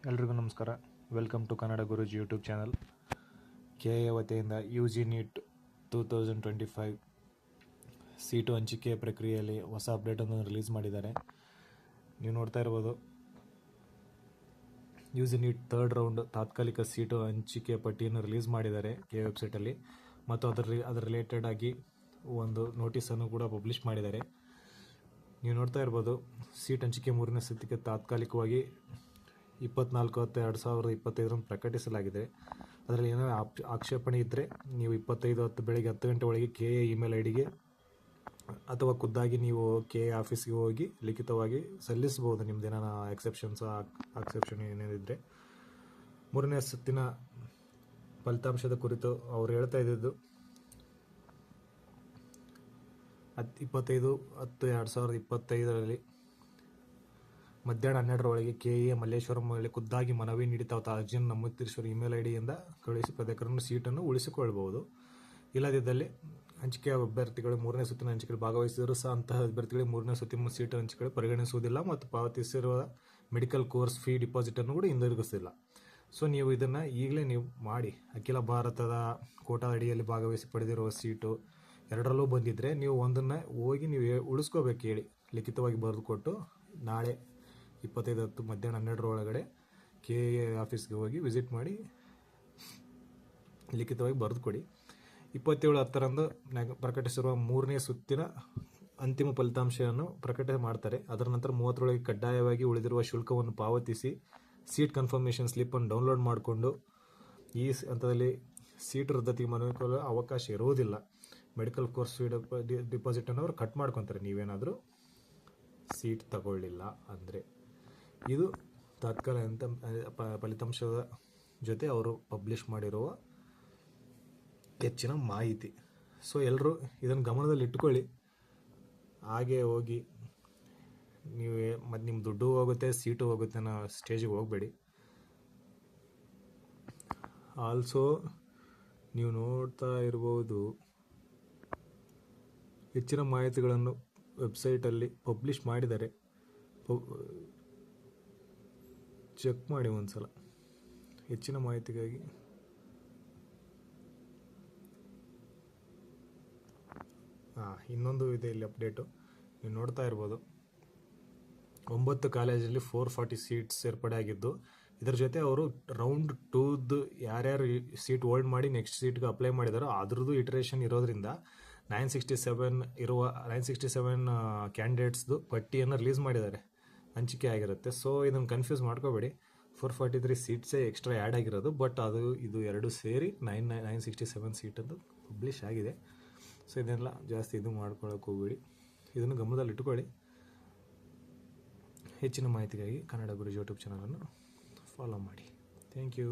ಎಲ್ರಿಗೂ ನಮಸ್ಕಾರ. Welcome to Kannada Guruji YouTube channel. KA ವತಿಯಿಂದ UG NEET 2025 ಸೀಟು ಹಂಚಿಕೆ ಪ್ರಕ್ರಿಯೆಯಲ್ಲಿ ಹೊಸ ಅಪ್ಡೇಟನ್ನು ರಿಲೀಸ್ ಮಾಡಿದ್ದಾರೆ. ನೀವು ನೋಡ್ತಾ ಇರ್ಬೋದು, UG NEET ಥರ್ಡ್ ರೌಂಡ್ ತಾತ್ಕಾಲಿಕ ಸೀಟು ಹಂಚಿಕೆ ಪಟ್ಟಿಯನ್ನು ರಿಲೀಸ್ ಮಾಡಿದ್ದಾರೆ ಕೆಎ ವೆಬ್ಸೈಟಲ್ಲಿ. ಮತ್ತು ಅದರ ರಿಲೇಟೆಡ್ ಆಗಿ ಒಂದು ನೋಟಿಸನ್ನು ಕೂಡ ಪಬ್ಲಿಷ್ ಮಾಡಿದ್ದಾರೆ. ನೀವು ನೋಡ್ತಾ ಇರ್ಬೋದು, ಸೀಟ್ ಹಂಚಿಕೆ ಮೂರನೇ ಸುತ್ತಿಗೆ ತಾತ್ಕಾಲಿಕವಾಗಿ 24/10/2025 ಪ್ರಕಟಿಸಲಾಗಿದೆ. ಅದರಲ್ಲಿ ಏನೋ ಆಕ್ಷೇಪಣೆ ಇದ್ದರೆ ನೀವು 25/10 ಬೆಳಗ್ಗೆ 10 ಗಂಟೆ ಒಳಗೆ ಕೆಎ ಇಮೇಲ್ ಐಡಿಗೆ ಅಥವಾ ಖುದ್ದಾಗಿ ನೀವು ಕೆಎ ಆಫೀಸ್ಗೆ ಹೋಗಿ ಲಿಖಿತವಾಗಿ ಸಲ್ಲಿಸಬಹುದು. ನಿಮ್ದೇನ ಆಕ್ಷೇಪಣೆ ಏನೇನಿದ್ರೆ. ಮೂರನೇ ಸುತ್ತಿನ ಫಲಿತಾಂಶದ ಕುರಿತು ಅವರು ಹೇಳ್ತಾ ಇದ್ದಿದ್ದು 25/10/2025 ಮಧ್ಯಾಹ್ನ 12 ಕೆಎ ಮಲ್ಲೇಶ್ವರಂನಲ್ಲಿ ಖುದ್ದಾಗಿ ಮನವಿ ನೀಡಿ ತಾವು ಅರ್ಜಿಯನ್ನು ನಮೂದಿಸಿರುವ ಇಮೇಲ್ ಐಡಿಯಿಂದ ಕಳುಹಿಸಿ ಪ್ರತ್ಯೇಕರನ್ನು ಸೀಟನ್ನು ಉಳಿಸಿಕೊಳ್ಳಬಹುದು. ಇಲ್ಲದಿದ್ದಲ್ಲಿ ಹಂಚಿಕೆಯ ಅಭ್ಯರ್ಥಿಗಳು ಮೂರನೇ ಸುತ್ತಿನ ಹಂಚಿಕೆಯಲ್ಲಿ ಭಾಗವಹಿಸಿದರೂ ಸಹ ಅಂತಹ ಅಭ್ಯರ್ಥಿಗಳಿಗೆ ಮೂರನೇ ಸುತ್ತಿನ ಸೀಟು ಹಂಚಿಕೆ ಪರಿಗಣಿಸುವುದಿಲ್ಲ ಮತ್ತು ಪಾವತಿಸಿರುವ ಮೆಡಿಕಲ್ ಕೋರ್ಸ್ ಫೀ ಡಿಪಾಸಿಟನ್ನು ಕೂಡ ಹಿಂದಿರುಗಿಸಿಲ್ಲ. ಸೊ ನೀವು ಇದನ್ನು ಈಗಲೇ ನೀವು ಮಾಡಿ, ಅಖಿಲ ಭಾರತದ ಕೋಟಾ ಅಡಿಯಲ್ಲಿ ಭಾಗವಹಿಸಿ ಪಡೆದಿರುವ ಸೀಟು ಎರಡರಲ್ಲೂ ಬಂದಿದ್ದರೆ ನೀವು ಒಂದನ್ನು ಹೋಗಿ ನೀವು ಉಳಿಸ್ಕೋಬೇಕು. ಹೇಳಿ ಲಿಖಿತವಾಗಿ ಬರೆದು ಕೊಟ್ಟು ನಾಳೆ 25/10 ಮಧ್ಯಾಹ್ನ 12 ಒಳಗಡೆ ಕೆಎ ಆಫೀಸ್ಗೆ ಹೋಗಿ ವಿಸಿಟ್ ಮಾಡಿ ಲಿಖಿತವಾಗಿ ಬರೆದು ಕೊಡಿ. 27/10ರಂದು ಪ್ರಕಟಿಸಿರುವ ಮೂರನೇ ಸುತ್ತಿನ ಅಂತಿಮ ಫಲಿತಾಂಶವನ್ನು ಪ್ರಕಟ ಮಾಡ್ತಾರೆ. ಅದರ ನಂತರ 30ರೊಳಗೆ ಕಡ್ಡಾಯವಾಗಿ ಉಳಿದಿರುವ ಶುಲ್ಕವನ್ನು ಪಾವತಿಸಿ ಸೀಟ್ ಕನ್ಫರ್ಮೇಷನ್ ಸ್ಲಿಪ್ಪನ್ನು ಡೌನ್ಲೋಡ್ ಮಾಡಿಕೊಂಡು ಈ ಹಂತದಲ್ಲಿ ಸೀಟ್ ರದ್ದತಿಗೆ ಮನವಿ ಮಾಡಲು ಅವಕಾಶ ಇರುವುದಿಲ್ಲ. ಮೆಡಿಕಲ್ ಕೋರ್ಸ್ ಫೀ ಡಿಪಾಸಿಟನ್ನು ಅವರು ಕಟ್ ಮಾಡ್ಕೊತಾರೆ ನೀವೇನಾದರೂ ಸೀಟ್ ತಗೊಳ್ಳಿಲ್ಲ ಅಂದರೆ. ಇದು ತಾತ್ಕಾಲಿಕ ಫಲಿತಾಂಶದ ಜೊತೆ ಅವರು ಪಬ್ಲಿಷ್ ಮಾಡಿರುವ ಹೆಚ್ಚಿನ ಮಾಹಿತಿ. ಸೊ ಎಲ್ಲರೂ ಇದನ್ನು ಗಮನದಲ್ಲಿ ಇಟ್ಕೊಳ್ಳಿ. ಹಾಗೆ ಹೋಗಿ ನೀವೇ ಮತ್ತು ನಿಮ್ಮ ದುಡ್ಡು ಹೋಗುತ್ತೆ, ಸೀಟು ಹೋಗುತ್ತೆ ಅನ್ನೋ ಸ್ಟೇಜಿಗೆ ಹೋಗಬೇಡಿ. ಆಲ್ಸೋ ನೀವು ನೋಡ್ತಾ ಇರ್ಬೋದು, ಹೆಚ್ಚಿನ ಮಾಹಿತಿಗಳನ್ನು ವೆಬ್ಸೈಟಲ್ಲಿ ಪಬ್ಲಿಷ್ ಮಾಡಿದ್ದಾರೆ. ಚೆಕ್ ಮಾಡಿ ಒಂದ್ಸಲ ಹೆಚ್ಚಿನ ಮಾಹಿತಿಗಾಗಿ. ಇನ್ನೊಂದು ಇದೆ ಇಲ್ಲಿ ಅಪ್ಡೇಟು, ನೀವು ನೋಡ್ತಾ ಇರ್ಬೋದು. 9 ಕಾಲೇಜಲ್ಲಿ 440 ಸೀಟ್ಸ್ ಸೇರ್ಪಡೆ ಆಗಿದ್ದು, ಇದರ ಜೊತೆ ಅವರು ರೌಂಡ್ 2ದು ಯಾರ್ಯಾರು ಸೀಟ್ ಹೋಲ್ಡ್ ಮಾಡಿ ನೆಕ್ಸ್ಟ್ ಸೀಟ್ಗೆ ಅಪ್ಲೈ ಮಾಡಿದಾರೋ ಅದ್ರದ್ದು ಇಟರೇಷನ್ ಇರೋದ್ರಿಂದ 967 ಕ್ಯಾಂಡಿಡೇಟ್ಸ್ದು ಪಟ್ಟಿಯನ್ನು ರಿಲೀಸ್ ಮಾಡಿದ್ದಾರೆ. ಹಂಚಿಕೆ ಆಗಿರುತ್ತೆ. ಸೊ ಇದನ್ನು ಕನ್ಫ್ಯೂಸ್ ಮಾಡ್ಕೋಬೇಡಿ. 443 ಸೀಟ್ಸೇ ಎಕ್ಸ್ಟ್ರಾ ಆ್ಯಡ್ ಆಗಿರೋದು, ಬಟ್ ಇದು ಎರಡು ಸೇರಿ 967 ಸೀಟದ್ದು ಪಬ್ಲಿಷ್ ಆಗಿದೆ. ಸೊ ಇದನ್ನೆಲ್ಲ ಜಾಸ್ತಿ ಇದು ಮಾಡ್ಕೊಳ್ಳೋಕೆ ಹೋಗ್ಬೇಡಿ. ಇದನ್ನು ಗಮನದಲ್ಲಿ ಇಟ್ಕೊಳ್ಳಿ. ಹೆಚ್ಚಿನ ಮಾಹಿತಿಗಾಗಿ ಕನ್ನಡ ಗುರೂಜಿ ಯೂಟ್ಯೂಬ್ ಚಾನಲನ್ನು ಫಾಲೋ ಮಾಡಿ. Thank you.